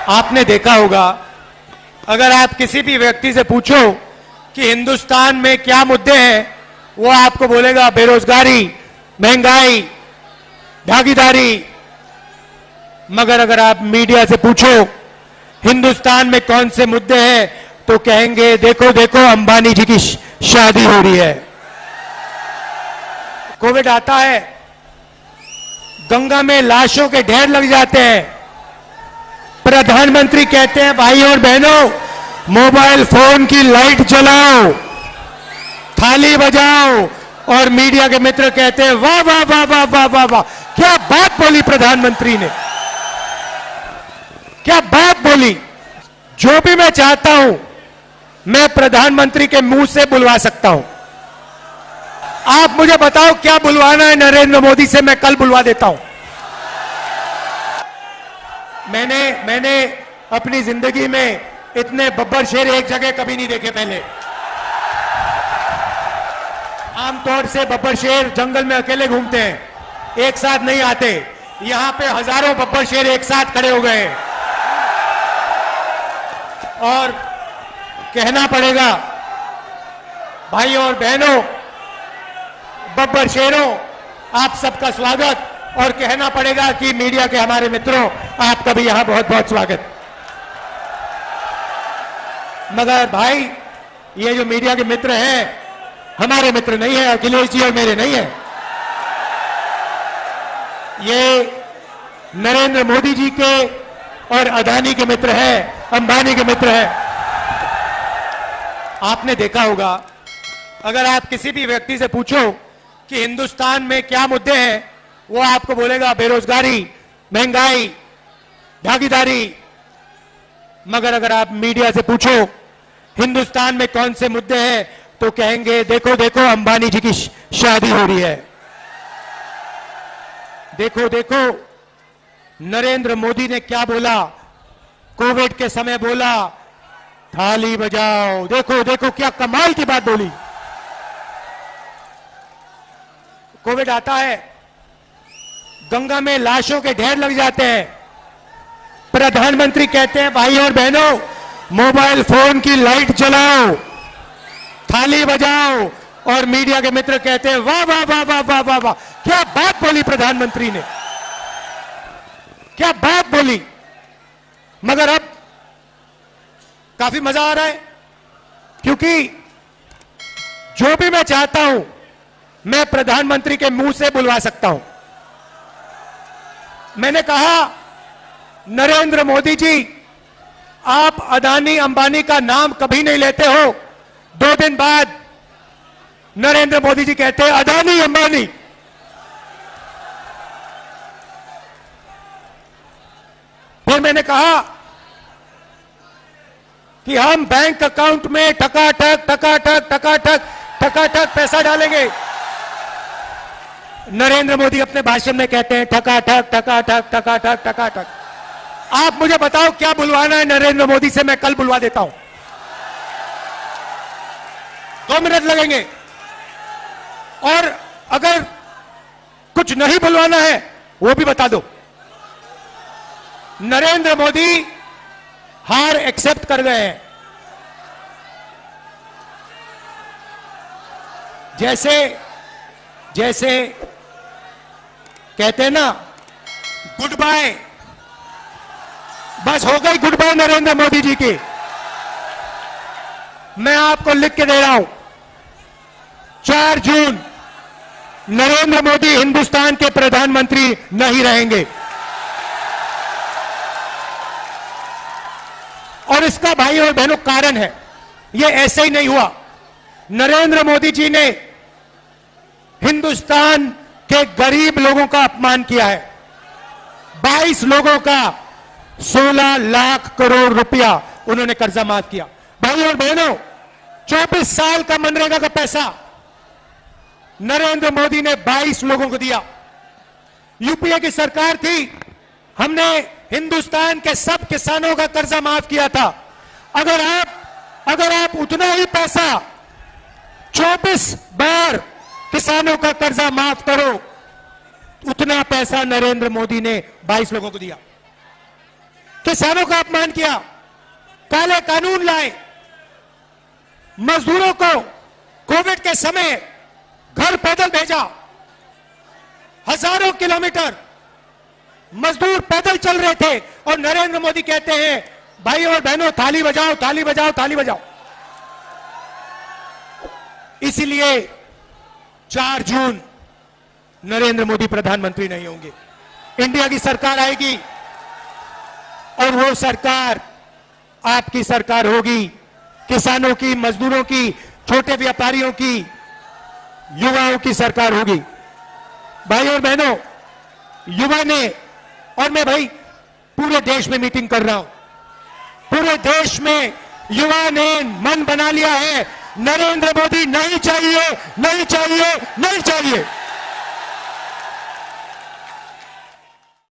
आपने देखा होगा, अगर आप किसी भी व्यक्ति से पूछो कि हिंदुस्तान में क्या मुद्दे हैं, वो आपको बोलेगा बेरोजगारी, महंगाई, भागीदारी। मगर अगर आप मीडिया से पूछो हिंदुस्तान में कौन से मुद्दे हैं, तो कहेंगे देखो देखो अंबानी जी की शादी हो रही है। कोविड आता है, गंगा में लाशों के ढेर लग जाते हैं, प्रधानमंत्री कहते हैं भाइयों और बहनों मोबाइल फोन की लाइट जलाओ, थाली बजाओ, और मीडिया के मित्र कहते हैं वाह वाह वाह वाह वाह वाह वाह, क्या बात बोली प्रधानमंत्री ने, क्या बात बोली। जो भी मैं चाहता हूं मैं प्रधानमंत्री के मुंह से बुलवा सकता हूं। आप मुझे बताओ क्या बुलवाना है नरेंद्र मोदी से, मैं कल बुलवा देता हूं। मैंने अपनी जिंदगी में इतने बब्बर शेर एक जगह कभी नहीं देखे पहले। आमतौर से बब्बर शेर जंगल में अकेले घूमते हैं, एक साथ नहीं आते। यहां पे हजारों बब्बर शेर एक साथ खड़े हो गए और कहना पड़ेगा भाइयों और बहनों, बब्बर शेरों, आप सबका स्वागत। और कहना पड़ेगा कि मीडिया के हमारे मित्रों, आपका भी यहां बहुत बहुत स्वागत। मगर भाई ये जो मीडिया के मित्र हैं हमारे मित्र नहीं है, अखिलेश जी और मेरे नहीं है, ये नरेंद्र मोदी जी के और अदानी के मित्र हैं, अंबानी के मित्र हैं। आपने देखा होगा, अगर आप किसी भी व्यक्ति से पूछो कि हिंदुस्तान में क्या मुद्दे हैं, वो आपको बोलेगा बेरोजगारी, महंगाई, भागीदारी। मगर अगर आप मीडिया से पूछो हिंदुस्तान में कौन से मुद्दे हैं, तो कहेंगे देखो देखो अंबानी जी की शादी हो रही है, देखो देखो नरेंद्र मोदी ने क्या बोला, कोविड के समय बोला थाली बजाओ, देखो देखो क्या कमाल की बात बोली। कोविड आता है, गंगा में लाशों के ढेर लग जाते हैं, प्रधानमंत्री कहते हैं भाइयों और बहनों मोबाइल फोन की लाइट जलाओ, थाली बजाओ, और मीडिया के मित्र कहते हैं वाह वाह वाह वाह वाह वाह वाह, क्या बात बोली प्रधानमंत्री ने, क्या बात बोली। मगर अब काफी मजा आ रहा है, क्योंकि जो भी मैं चाहता हूं मैं प्रधानमंत्री के मुंह से बुलवा सकता हूं। मैंने कहा नरेंद्र मोदी जी, आप अदानी अंबानी का नाम कभी नहीं लेते हो, 2 दिन बाद नरेंद्र मोदी जी कहते हैं अदानी अंबानी। फिर मैंने कहा कि हम बैंक अकाउंट में ठकाठक ठकाठक ठकाठक ठकाठक पैसा डालेंगे। नरेंद्र मोदी अपने भाषण में कहते हैं ठकाठक ठकाठक ठकाठक ठकाठक। आप मुझे बताओ क्या बुलवाना है नरेंद्र मोदी से, मैं कल बुलवा देता हूं। 2 मिनट लगेंगे। और अगर कुछ नहीं बुलवाना है वो भी बता दो। नरेंद्र मोदी हार एक्सेप्ट कर गए हैं। जैसे कहते हैं ना गुड बाय, बस हो गई गुड बाय नरेंद्र मोदी जी की। मैं आपको लिख के दे रहा हूं, 4 जून नरेंद्र मोदी हिंदुस्तान के प्रधानमंत्री नहीं रहेंगे। और इसका भाई और बहनों कारण है, यह ऐसे ही नहीं हुआ। नरेंद्र मोदी जी ने हिंदुस्तान के गरीब लोगों का अपमान किया है। 22 लोगों का 16 लाख करोड़ रुपया उन्होंने कर्जा माफ किया। भाई और बहनों, 24 साल का मनरेगा का पैसा नरेंद्र मोदी ने 22 लोगों को दिया। यूपीए की सरकार थी, हमने हिंदुस्तान के सब किसानों का कर्जा माफ किया था। अगर आप उतना ही पैसा 24 बार किसानों का कर्जा माफ करो, उतना पैसा नरेंद्र मोदी ने 22 लोगों को दिया। किसानों का अपमान किया, काले कानून लाए, मजदूरों को कोविड के समय घर पैदल भेजा, हजारों किलोमीटर मजदूर पैदल चल रहे थे और नरेंद्र मोदी कहते हैं भाई और बहनों थाली बजाओ, थाली बजाओ, थाली बजाओ। इसीलिए 4 जून नरेंद्र मोदी प्रधानमंत्री नहीं होंगे, इंडिया की सरकार आएगी और वो सरकार आपकी सरकार होगी, किसानों की, मजदूरों की, छोटे व्यापारियों की, युवाओं की सरकार होगी। भाई और बहनों, युवा ने, और मैं भाई पूरे देश में मीटिंग कर रहा हूं, पूरे देश में युवा ने मन बना लिया है, नरेंद्र मोदी नहीं चाहिए, नहीं चाहिए, नहीं चाहिए।